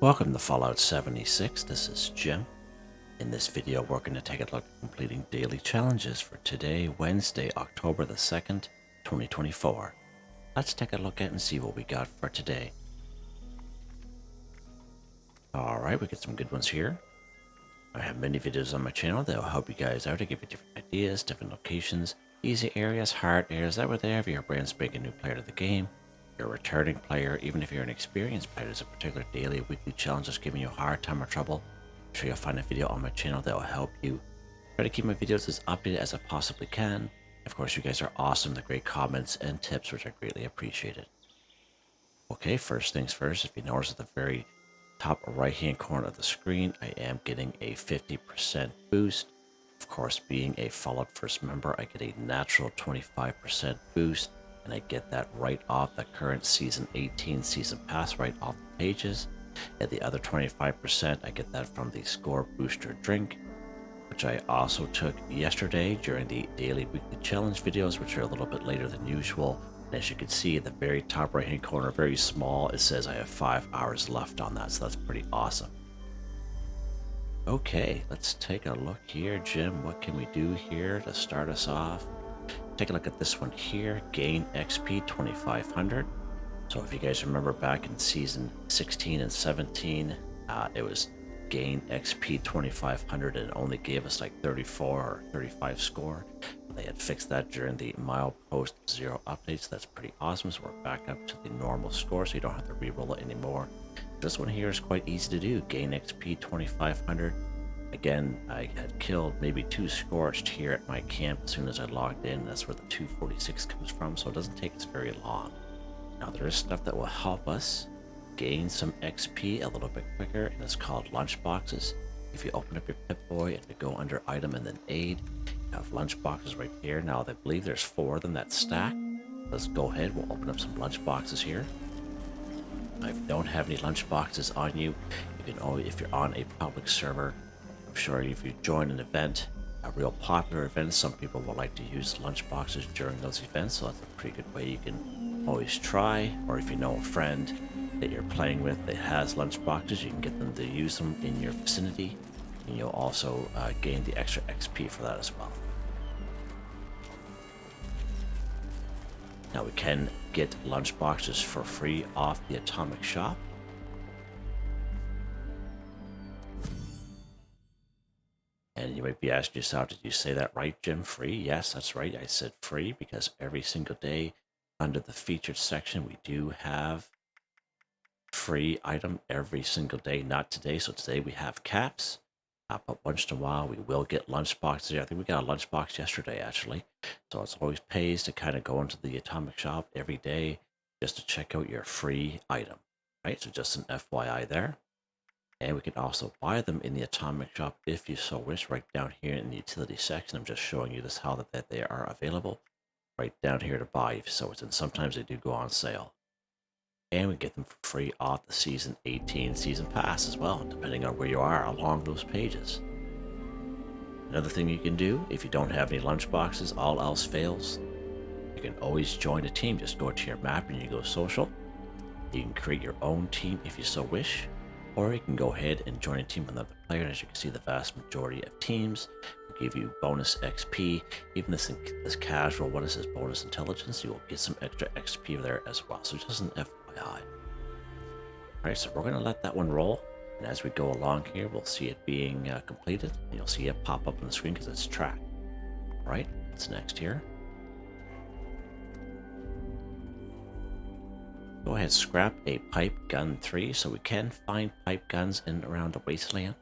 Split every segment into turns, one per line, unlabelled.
Welcome to Fallout 76, this is Jim. In this video we're going to take a look at completing daily challenges for today, Wednesday, October the 2nd, 2024. Let's take a look at and see what we got for today. Alright, we get some good ones here. I have many videos on my channel that will help you guys out to give you different ideas, different locations, easy areas, hard areas, that way there if you're a brand spanking new player to the game. You're a returning player, even if you're an experienced player, there's a particular daily or weekly challenge that's giving you a hard time or trouble. I'm sure you'll find a video on my channel that will help you. Try to keep my videos as updated as I possibly can. Of course, you guys are awesome, the great comments and tips, which are greatly appreciated. Okay, first things first, if you notice at the very top right hand corner of the screen, I am getting a 50% boost. Of course, being a Fallout First member, I get a natural 25% boost. And I get that right off the current Season 18 Season Pass, right off the pages. And the other 25%, I get that from the Score Booster Drink, which I also took yesterday during the Daily Weekly Challenge videos, which are a little bit later than usual. And as you can see, at the very top right hand corner, very small, it says I have 5 hours left on that, so that's pretty awesome. Okay, let's take a look here. Jim, what can we do here to start us off? Take a look at this one here, gain XP 2500. So if you guys remember back in season 16 and 17, it was gain XP 2500 and it only gave us like 34 or 35 score. They had fixed that during the milepost 0 updates. That's pretty awesome. So we're back up to the normal score, so you don't have to re-roll it anymore. This one here is quite easy to do, gain XP 2500. Again, I had killed maybe 2 Scorched here at my camp as soon as I logged in. That's where the 246 comes from, so it doesn't take us very long. Now there is stuff that will help us gain some XP a little bit quicker, and it's called lunch boxes. If you open up your Pip-Boy and you go under item and then aid, you have lunch boxes right here. Now I believe there's 4 of them that stack. Let's go ahead, we'll open up some lunch boxes here. If you don't have any lunch boxes on you, you can always, if you're on a public server, I'm sure if you join an event, a real popular event, some people will like to use lunch boxes during those events, so that's a pretty good way you can always try. Or if you know a friend that you're playing with that has lunch boxes, you can get them to use them in your vicinity, and you'll also gain the extra XP for that as well. Now we can get lunch boxes for free off the Atomic Shop. And you might be asking yourself, did you say that right, Jim? Free? Yes, that's right. I said free because every single day under the featured section, we do have free item every single day. Not today. So today we have caps. But once in a while, we will get lunch boxes. I think we got a lunch box yesterday, actually. So it's always pays to kind of go into the Atomic Shop every day just to check out your free item. Right? So just an FYI there. And we can also buy them in the Atomic Shop if you so wish, right down here in the utility section. I'm just showing you this how that they are available right down here to buy if so it's, and sometimes they do go on sale. And we get them for free off the Season 18 Season Pass as well, depending on where you are along those pages. Another thing you can do, if you don't have any lunch boxes, all else fails, you can always join a team. Just go to your map and you go social. You can create your own team if you so wish. Or you can go ahead and join a team with another player. And as you can see, the vast majority of teams will give you bonus XP. Even this casual, what is this, bonus intelligence, you will get some extra XP there as well. So just an FYI. Alright, so we're going to let that one roll. And as we go along here, we'll see it being completed. And you'll see it pop up on the screen because it's tracked. Alright, what's next here? Go ahead, scrap a pipe gun 3, so we can find pipe guns in around the wasteland.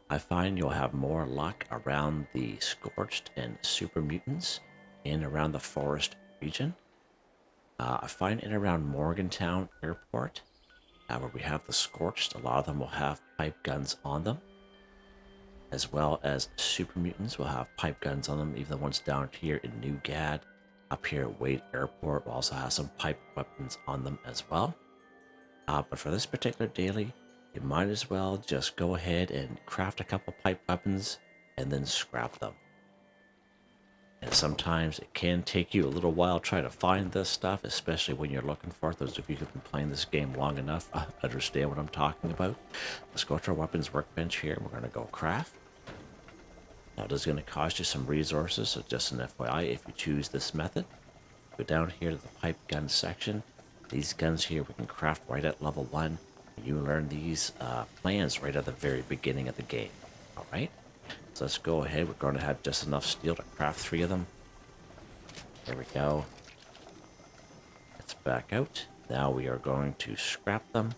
I find you'll have more luck around the Scorched and Super Mutants in around the forest region. I find in around Morgantown Airport, where we have the Scorched, a lot of them will have pipe guns on them. As well as Super Mutants will have pipe guns on them, even the ones down here in New Gad. Up here at Wade Airport will also have some pipe weapons on them as well. But for this particular daily, you might as well just go ahead and craft a couple pipe weapons and then scrap them. And sometimes it can take you a little while trying to find this stuff, especially when you're looking for it. Those of you who've been playing this game long enough understand what I'm talking about. Let's go to our weapons workbench here. We're going to go craft. Now, this is going to cost you some resources, so just an FYI, if you choose this method, go down here to the pipe gun section. These guns here we can craft right at level 1. You learn these plans right at the very beginning of the game. All right? So let's go ahead. We're going to have just enough steel to craft 3 of them. There we go. Let's back out. Now we are going to scrap them.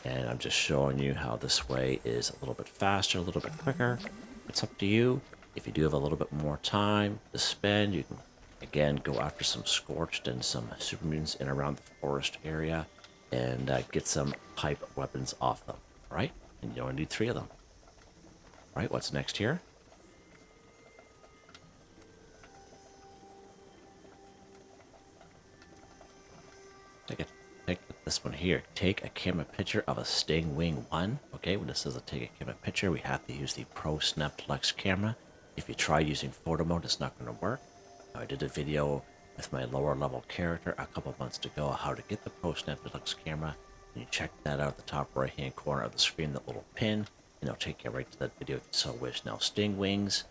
And I'm just showing you how this way is a little bit faster, a little bit quicker. It's up to you. If you do have a little bit more time to spend, you can, again, go after some Scorched and some Super Mutants in around the forest area and get some pipe weapons off them. All right? And you only need 3 of them. All right, what's next here? Take this one here. Take a camera picture of a Stingwing 1. Okay, when it says to take a camera picture, we have to use the Pro Snap Deluxe camera. If you try using photo mode, it's not going to work. I did a video with my lower level character a couple months ago how to get the Pro Snap Deluxe camera. And you check that out at the top right hand corner of the screen, that little pin, and it'll take you right to that video if you so wish. Now, Stingwings,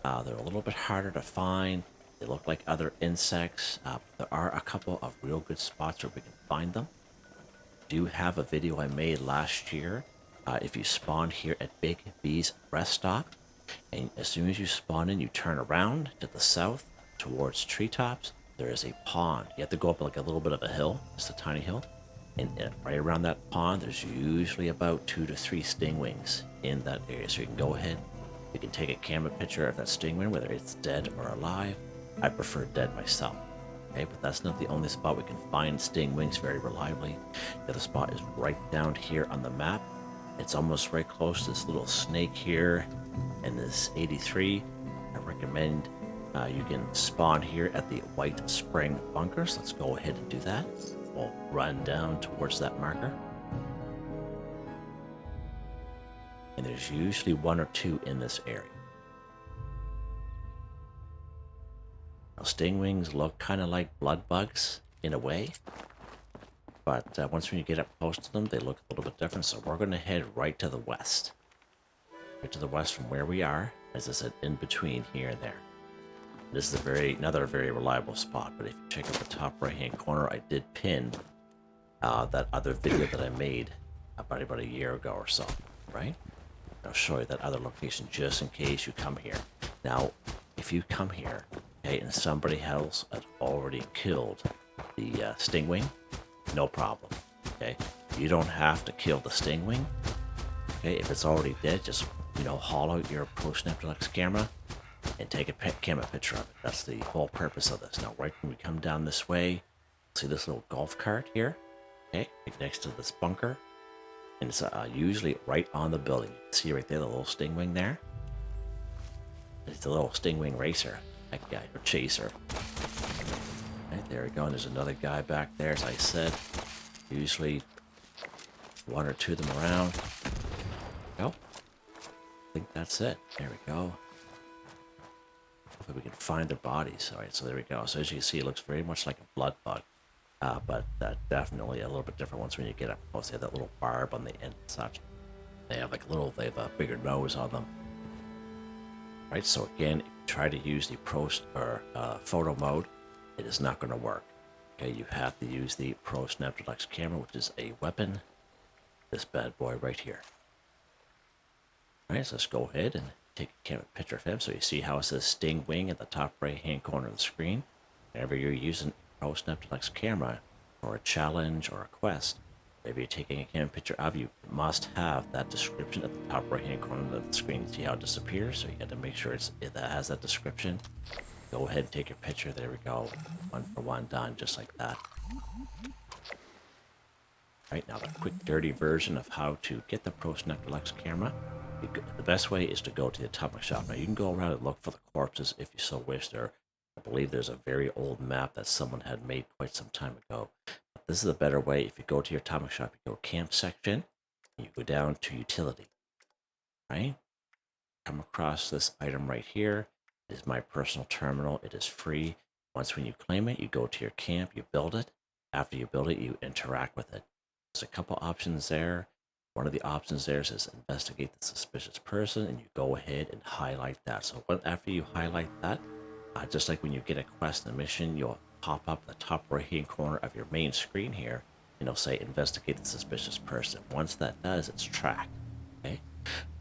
they're a little bit harder to find. They look like other insects. There are a couple of real good spots where we can find them. I do have a video I made last year. If you spawn here at Big B's rest stop, and as soon as you spawn in, you turn around to the south towards treetops, there is a pond. You have to go up like a little bit of a hill, just a tiny hill. And right around that pond, there's usually about 2 to 3 Stingwings in that area. So you can go ahead, you can take a camera picture of that Stingwing, whether it's dead or alive. I prefer dead myself. Okay, but that's not the only spot we can find Stingwings very reliably. The other spot is right down here on the map. It's almost right close to this little snake here and this 83. I recommend you can spawn here at the White Spring bunkers. Let's go ahead and do that. We'll run down towards that marker. And there's usually 1 or 2 in this area. Now, Stingwings look kind of like blood bugs in a way, but once when you get up close to them, they look a little bit different. So we're going to head right to the west. Right to the west from where we are, as I said, in between here and there. This is another very reliable spot, but if you check out the top right-hand corner, I did pin that other video that I made about a year ago or so, right? I'll show you that other location just in case you come here. Now, if you come here, okay, and somebody else had already killed the Stingwing, no problem, okay? You don't have to kill the Stingwing, okay? If it's already dead, just, haul out your Pro Snap Deluxe camera and take a camera picture of it. That's the whole purpose of this. Now, right when we come down this way, see this little golf cart here? Okay, right next to this bunker. And it's usually right on the building. See right there, the little Stingwing there? It's a little Stingwing racer. That guy, or chaser. Right, there we go. And there's another guy back there, as I said. Usually 1 or 2 of them around. Go. I think that's it. There we go. Hopefully we can find their bodies. All right, so there we go. So as you can see, it looks very much like a blood bug. But definitely a little bit different once when you get up close. They have that little barb on the end and such. They have they have a bigger nose on them. Right, so again, if you try to use the photo mode, it is not going to work. Okay, you have to use the Pro Snap Deluxe camera, which is a weapon. This bad boy right here. All right, so let's go ahead and take a camera picture of him. So you see how it says Stingwing at the top right-hand corner of the screen. Whenever you're using Pro Snap Deluxe camera for a challenge or a quest, maybe you're taking a camera picture of you, must have that description at the top right-hand corner of the screen. See how it disappears? So you got to make sure it has that description. Go ahead and take your picture. There we go. 1 for 1 done, just like that. Right, now the quick dirty version of how to get the Pro Snap Deluxe camera. The best way is to go to the atomic shop. Now you can go around and look for the corpses if you so wish. I believe there's a very old map that someone had made quite some time ago. But this is a better way. If you go to your atomic shop, you go camp section, and you go down to utility. Right? come across this item right here. It is my personal terminal. It is free. Once when you claim it, you go to your camp, you build it. After you build it, you interact with it. There's a couple options there. One of the options there says investigate the suspicious person, and you go ahead and highlight that. So after you highlight that, just like when you get a quest and a mission, you'll pop up the top right-hand corner of your main screen here, and it'll say investigate the suspicious person. Once that does, it's tracked. Okay.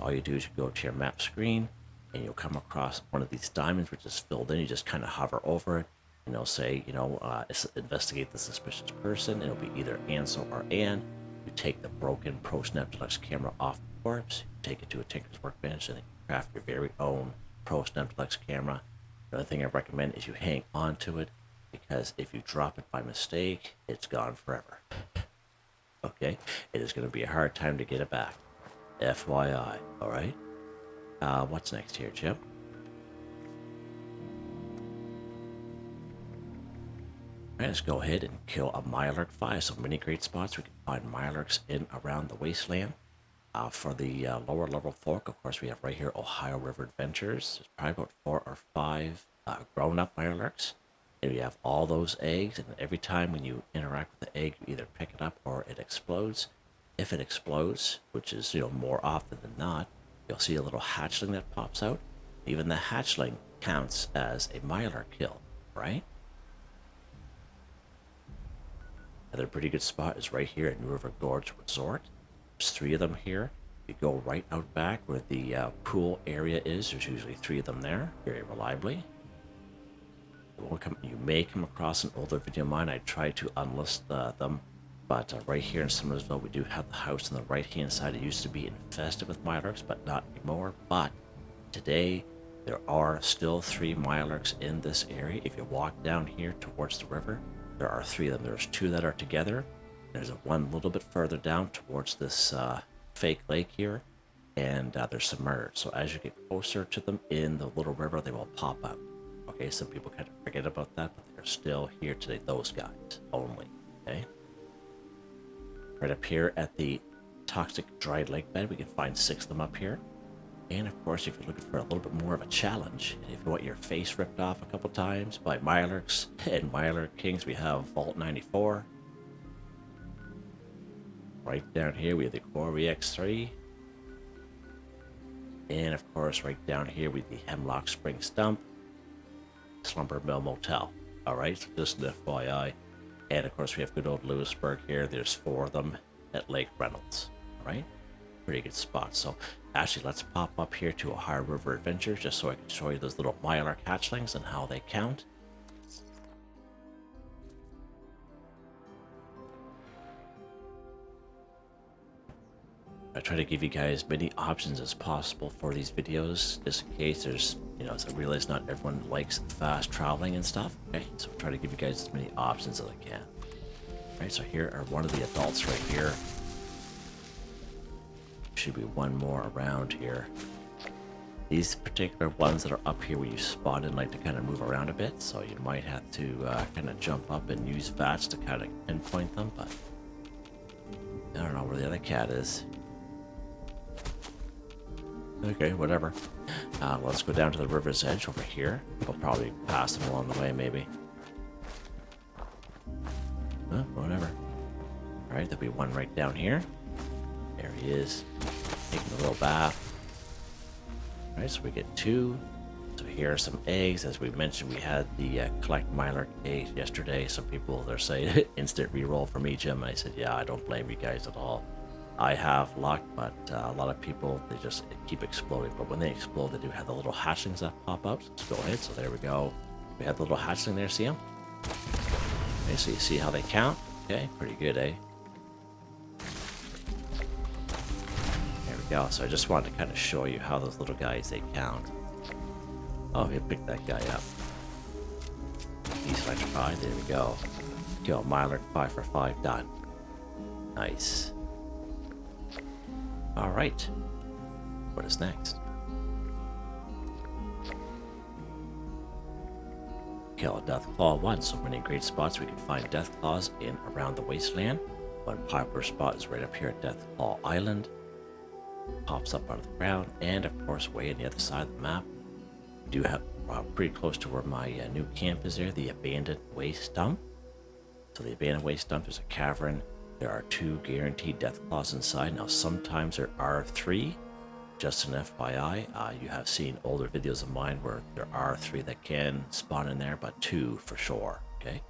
All you do is you go to your map screen, and you'll come across one of these diamonds which is filled in. You just kind of hover over it, and it'll say, investigate the suspicious person. It'll be either Ansel or Ann. You take the broken Pro Snap Deluxe camera off the corpse, you take it to a Tinker's Workbench, and then you craft your very own Pro Snap Deluxe camera. The only thing I recommend is you hang on to it, because if you drop it by mistake, it's gone forever. Okay? It is going to be a hard time to get it back. FYI, alright? What's next here, Jim? Alright, let's go ahead and kill a Mirelurk 5. So many great spots. We can find Mirelurks in around the wasteland. For the lower level folk, of course, we have right here Ohio River Adventures. There's probably about 4 or 5 grown-up Mirelurks. And we have all those eggs, and every time when you interact with the egg, you either pick it up or it explodes. If it explodes, which is more often than not, you'll see a little hatchling that pops out. Even the hatchling counts as a Mirelurk kill, right? Another pretty good spot is right here at New River Gorge Resort. There's 3 of them here. You go right out back where the pool area is. There's usually 3 of them there, very reliably. You may come across an older video of mine. I tried to unlist them, but right here in Summersville, we do have the house on the right-hand side. It used to be infested with Mirelurks, but not anymore. But today, there are still 3 Mirelurks in this area. If you walk down here towards the river, there are 3 of them. There's 2 that are together. There's one a little bit further down towards this fake lake here, and they're submerged. So as you get closer to them in the little river, they will pop out. Okay, some people kind of forget about that, but they're still here today. Those guys only. Okay. Right up here at the toxic dried lake bed, we can find 6 of them up here. And of course, if you're looking for a little bit more of a challenge, and if you want your face ripped off a couple times by Mirelurks and Mirelurk Kings, we have Vault 94. Right down here, we have the Quarry X3. And of course, right down here, we have the Hemlock Spring Stump, Slumber Mill Motel. Alright, so just an FYI. And of course, we have good old Lewisburg here. There's 4 of them at Lake Reynolds. Alright, pretty good spot. So actually, let's pop up here to Ohio River Adventures just so I can show you those little Mirelurk hatchlings and how they count. I try to give you guys as many options as possible for these videos, just in case there's, as I realize not everyone likes fast traveling and stuff. Okay, so I try to give you guys as many options as I can. All right, so here are one of the adults right here. Should be one more around here. These particular ones that are up here where you spawn in like to kind of move around a bit, so you might have to kind of jump up and use VATS to kind of pinpoint them, but I don't know where the other cat is. Okay, whatever. Let's go down to the river's edge over here. We'll probably pass them along the way, maybe. Whatever. Alright, there'll be one right down here. There he is, taking a little bath. Alright, so we get 2. So here are some eggs. As we mentioned, we had the collect Mirelurk eggs yesterday. Some people, they're saying instant reroll for me, Jim. And I said, yeah, I don't blame you guys at all. I have luck, but a lot of people, they just keep exploding. But when they explode, they do have the little hatchlings that pop up. So let's go ahead. So there we go. We have the little hatchling there. See them? Okay, so you see how they count. Okay, pretty good, eh? There we go. So I just wanted to kind of show you how those little guys, they count. Oh, he picked that guy up. He's electrified. There we go. Kill Mirelurk 5 for 5. Done. Nice. Alright, what is next? Kill a Deathclaw 1. So many great spots we can find Deathclaws in around the wasteland. One popular spot is right up here at Deathclaw Island. pops up out of the ground, and of course, way on the other side of the map, we do have pretty close to where my new camp is there, the abandoned waste dump. So the abandoned waste dump is a cavern. There are 2 guaranteed Deathclaws inside. Now sometimes there are 3. Just an FYI, you have seen older videos of mine where there are 3 that can spawn in there, but 2 for sure. Okay.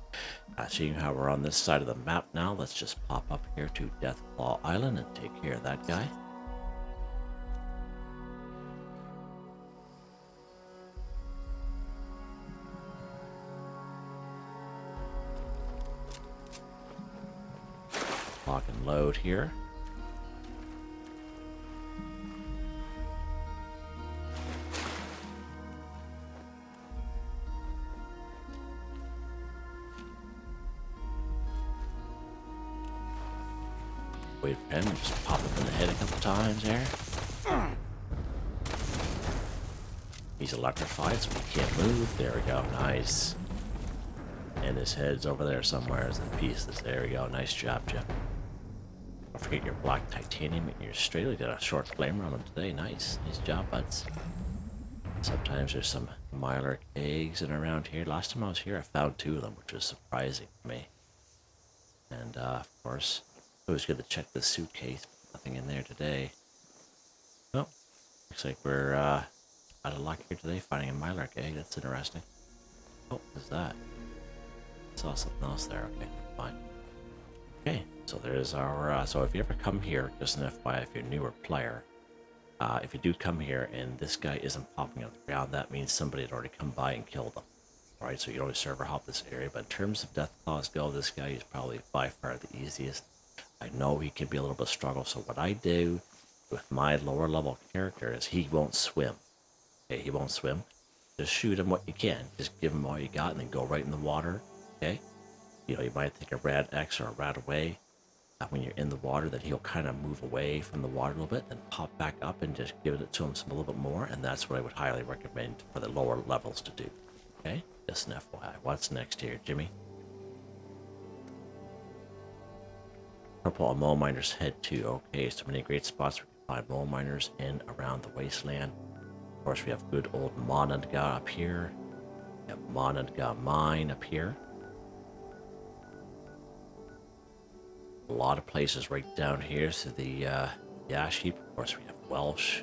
Seeing how we're on this side of the map now, let's just pop up here to Deathclaw Island and take care of that guy. Lock and load here. Wait for him and just pop him in the head a couple times there. He's electrified, so he can't move. There we go. Nice. And his head's over there somewhere as in pieces. There we go. Nice job, Jim. Don't forget your black titanium and your straight. We got a short flamer on him today. Nice. Nice job, buds. Sometimes there's some Mirelurk eggs in around here. Last time I was here, I found 2 of them, which was surprising to me. And, of course, it was good to check the suitcase. Nothing in there today. Oh, looks like we're out of luck here today, finding a Mirelurk egg. That's interesting. Oh, what's that? I saw something else there. Okay, fine. Okay, so there's our... so if you ever come here, just an FYI, if you're a newer player, if you do come here and this guy isn't popping on the ground, that means somebody had already come by and killed them. Alright, so you always server hop this area, but in terms of Deathclaws go, this guy is probably by far the easiest. I know he can be a little bit of struggle, so what I do with my lower level character is he won't swim. Okay, he won't swim. Just shoot him what you can. Just give him all you got and then go right in the water. Okay? You know, you might take a rad X or a rad away. When you're in the water, then he'll kind of move away from the water a little bit, then pop back up and just give it to him a little bit more, and that's what I would highly recommend for the lower levels to do. Okay? Just an FYI. What's next here, Jimmy? Purple mole miner's head too. Okay, so many great spots we can find mole miners in around the wasteland. Of course, we have good old Monadga up here. We have Monadga Mine up here. A lot of places right down here to the ash heap. Of course, we have Welsh.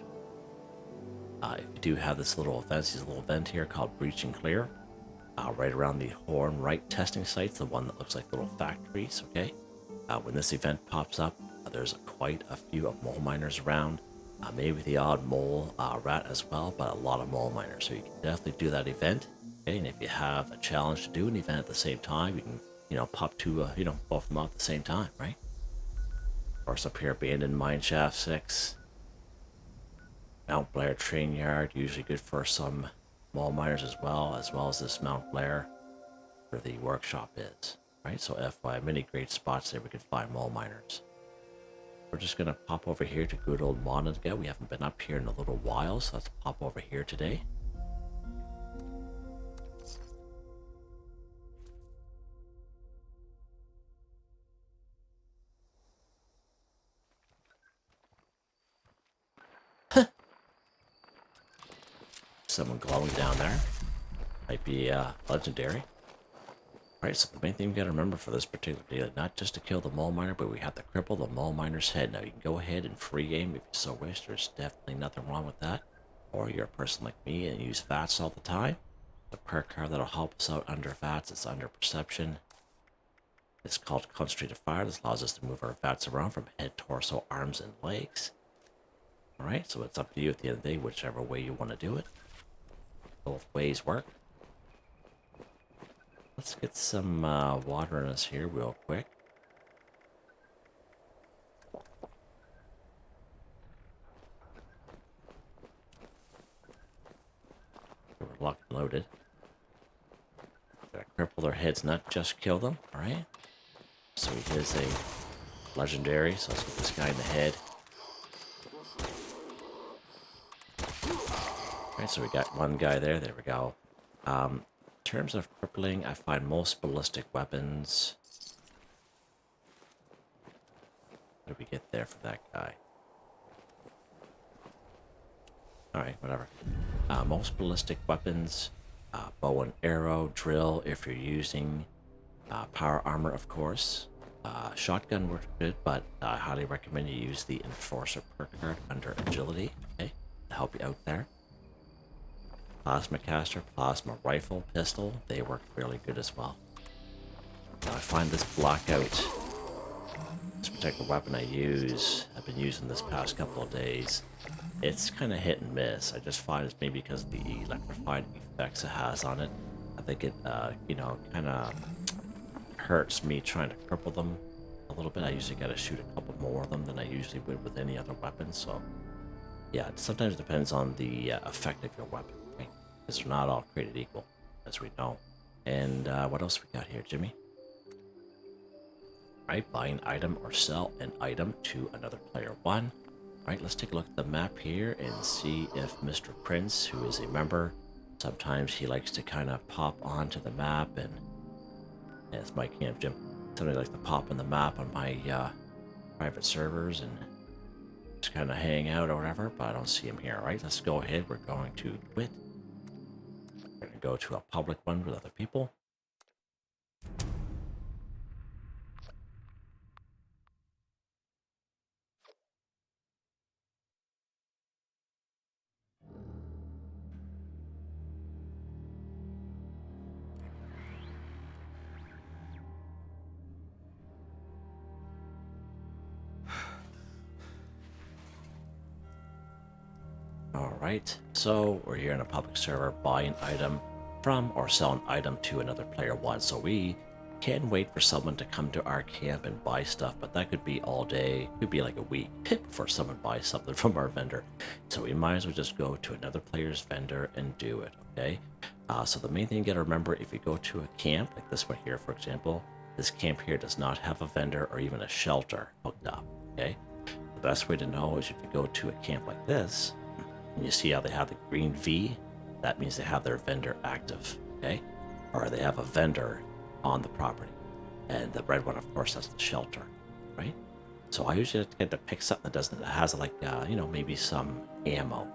If you do have this little event, this little event here called Breach and Clear, right around the Horn Right testing sites, the one that looks like little factories. Okay, when this event pops up, there's quite a few mole miners around. Maybe the odd mole rat as well, but a lot of mole miners. So you can definitely do that event. Okay, and if you have a challenge to do an event at the same time, you can, you know, pop 2, you know, both of them out at the same time, right? Of course, up here, abandoned mine shaft 6. Mount Blair train yard, usually good for some mole miners as well as this Mount Blair where the workshop is, right? So FY, many great spots there we can find mole miners. We're just gonna pop over here to good old Monadga. We haven't been up here in a little while, so let's pop over here today. Someone glowing down there. Might be legendary. Alright, so the main thing we gotta remember for this particular deal, not just to kill the mole miner, but we have to cripple the mole miner's head. Now you can go ahead and free game if you so wish. There's definitely nothing wrong with that. Or you're a person like me and use VATS all the time. The perk card that'll help us out under VATS, it's under perception. It's called Concentrated Fire. This allows us to move our VATS around from head, torso, arms, and legs. Alright, so it's up to you at the end of the day, whichever way you want to do it. Both ways work. Let's get some water in us here real quick. We're locked and loaded. Gotta cripple their heads, not just kill them, alright? So he is a legendary, so let's get this guy in the head. Alright, so we got one guy there. There we go. In terms of crippling, I find most ballistic weapons. What do we get there for that guy? Alright, whatever. Most ballistic weapons, bow and arrow, drill, if you're using power armor, of course. Shotgun works good, but I highly recommend you use the Enforcer perk card under agility, okay, to help you out there. Plasma caster, plasma rifle, pistol, they work really good as well. Now I find this blackout, this particular weapon I've been using this past couple of days, it's kind of hit and miss. I just find it's maybe because of the electrified effects it has on it. I think it, you know, kind of hurts me trying to cripple them a little bit. I usually got to shoot a couple more of them than I usually would with any other weapon. So, yeah, it sometimes depends on the effect of your weapon, right? Because they're not all created equal, as we know. And what else we got here, Jimmy? Right, buy an item or sell an item to another player 1. Right, let's take a look at the map here and see if Mr. Prince, who is a member, sometimes he likes to kind of pop onto the map, and it's my camp gym. Somebody likes to pop on the map on my private servers and just kind of hang out or whatever, but I don't see him here. Right, let's go ahead. We're going to quit. We're going to go to a public one with other people. Alright, so we're here in a public server, buy an item from or sell an item to another player 1. So we can wait for someone to come to our camp and buy stuff, but that could be all day, could be like a week before someone buys something from our vendor. So we might as well just go to another player's vendor and do it, okay? So the main thing you gotta remember, if you go to a camp, like this one here, for example, this camp here does not have a vendor or even a shelter hooked up, okay? The best way to know is if you go to a camp like this, and you see how they have the green V, that means they have their vendor active, okay? Or they have a vendor on the property. And the red one, of course, that's the shelter, right? So I usually get to pick something that has like, you know, maybe some ammo.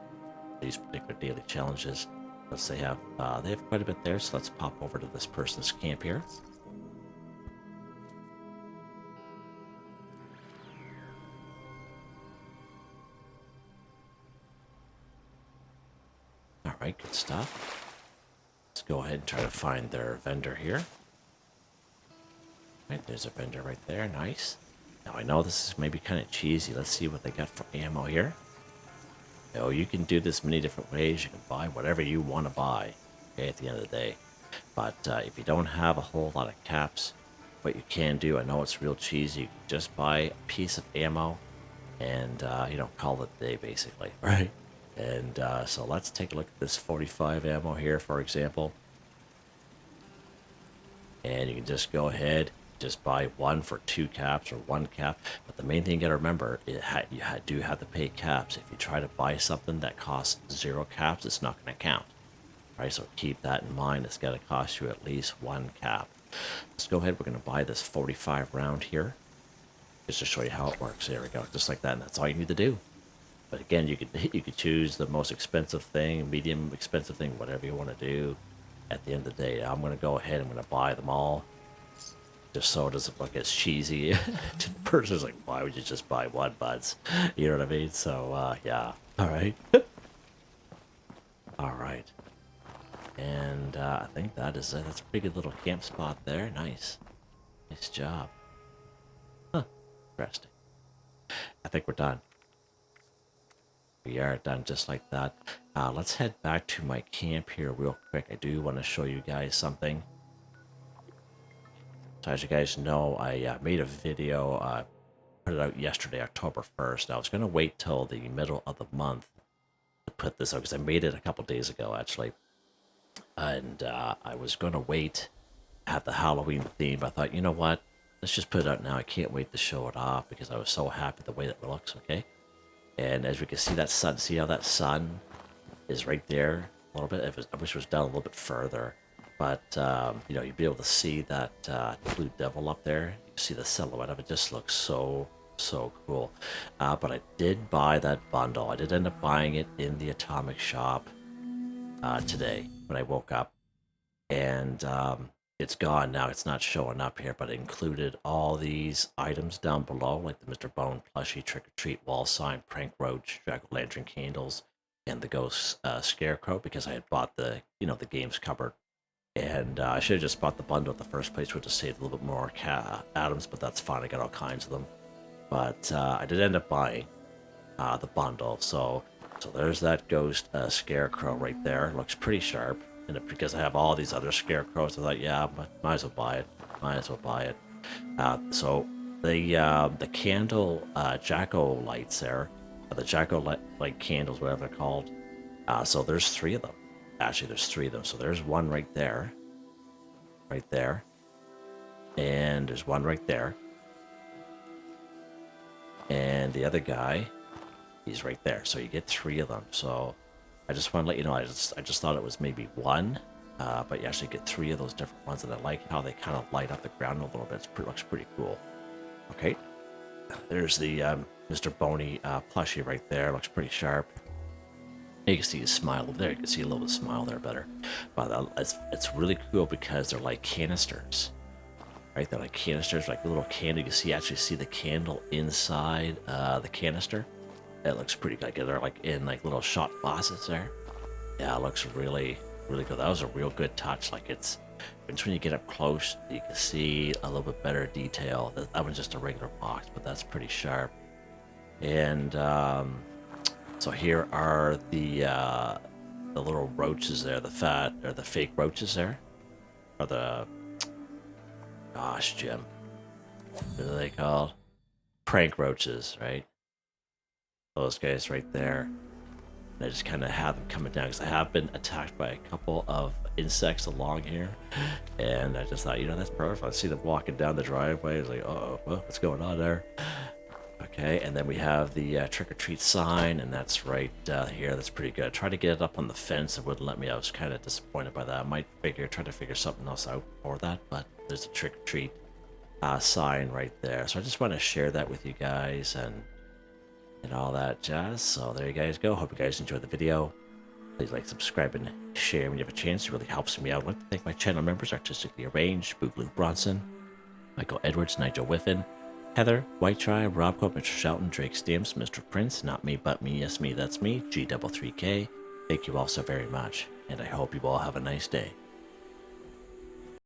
These particular daily challenges, let's say they have quite a bit there, so let's pop over to this person's camp here. Alright, good stuff. Let's go ahead and try to find their vendor here. Right, there's a vendor right there, nice. Now I know this is maybe kind of cheesy. Let's see what they got for ammo here. Oh, you can do this many different ways. You can buy whatever you want to buy, okay, at the end of the day. But if you don't have a whole lot of caps, what you can do, I know it's real cheesy, you can just buy a piece of ammo and, you know, call it a day, basically, right? And so let's take a look at this 45 ammo here, for example. And you can just go ahead, just buy one for 2 caps or 1 cap. But the main thing you gotta remember, you do have to pay caps. If you try to buy something that costs 0 caps, it's not gonna count. Right, so keep that in mind. It's gotta cost you at least 1 cap. Let's go ahead, we're gonna buy this 45 round here. Just to show you how it works. There we go, just like that, and that's all you need to do. But again, you could choose the most expensive thing, medium expensive thing, whatever you want to do. At the end of the day, I'm going to go ahead and I'm going to buy them all. Just so it doesn't look as cheesy. To the person's like, why would you just buy one, buds? You know what I mean? So, yeah. Alright. Alright. And I think that is it. That's a pretty good little camp spot there. Nice. Nice job. Huh. Interesting. I think we're done. We are done just like that. Let's head back to my camp here real quick. I do want to show you guys something. So as you guys know, I made a video, put it out yesterday, October 1st. I was going to wait till the middle of the month to put this out because I made it a couple days ago, actually. And I was going to wait, have the Halloween theme. I thought, you know what? Let's just put it out now. I can't wait to show it off because I was so happy the way that it looks, okay? And as we can see that sun, see how that sun is right there a little bit? I wish it was down a little bit further. But, you know, you'd be able to see that blue devil up there. You can see the silhouette of it. Just looks so So cool. But I did buy that bundle. I did end up buying it in the Atomic Shop today when I woke up. And it's gone now. It's not showing up here, but it included all these items down below, like the Mr. Bone plushie, Trick or Treat wall sign, Prank Roach, Jack-o'-lantern candles, and the Ghost Scarecrow, because I had bought the, the games covered. And I should have just bought the bundle in the first place, which would have saved a little bit more atoms, but that's fine. I got all kinds of them. But I did end up buying the bundle. So there's that Ghost Scarecrow right there. Looks pretty sharp. And because I have all these other Scarecrows, I thought, yeah, might as well buy it. Might as well buy it. So the candle Jacko-lights there, the Jacko-light candles, whatever they're called. So there's 3 of them. Actually, there's 3 of them. So there's one right there. Right there. And there's one right there. And the other guy, he's right there. So you get 3 of them. So I just want to let you know, I just thought it was maybe 1. But you actually get 3 of those different ones. And I like how they kind of light up the ground a little bit. It looks pretty cool. Okay. There's the Mr. Boney plushie right there. Looks pretty sharp. You can see his smile over there. You can see a little bit of smile there better. But it's really cool because they're like canisters. Right? They're like canisters, like a little candle. You can actually see the candle inside the canister. It looks pretty good. They're like in like little shot glasses there. Yeah, it looks really, really good. That was a real good touch. Like it's when you get up close, you can see a little bit better detail. That one's just a regular box, but that's pretty sharp. And so here are the little roaches there, the fake roaches there, or the, gosh, Jim, what are they called? Prank roaches, right? Those guys right there. And I just kind of have them coming down because I have been attacked by a couple of insects along here, and I just thought, that's perfect. I see them walking down the driveway. I was like, oh, well, what's going on there? Okay, and then we have the Trick or Treat sign, and that's right here. That's pretty good. I tried to get it up on the fence. It wouldn't let me. I was kind of disappointed by that. I might try to figure something else out for that, but there's a Trick or Treat sign right there. So I just want to share that with you guys and all that jazz. So there you guys go. Hope you guys enjoyed the video. Please like, subscribe, and share when you have a chance. It really helps me out. I'd like to thank my channel members: Artistically Arranged, Boogaloo Bronson, Michael Edwards, Nigel Wiffen, Heather, Whitetribe, Robco, Mr. Shelton, Drake Stamps, Mr.Prince, NotMeButMeYesMeThatsMe, G33K. Thank you all so very much, and I hope you all have a nice day.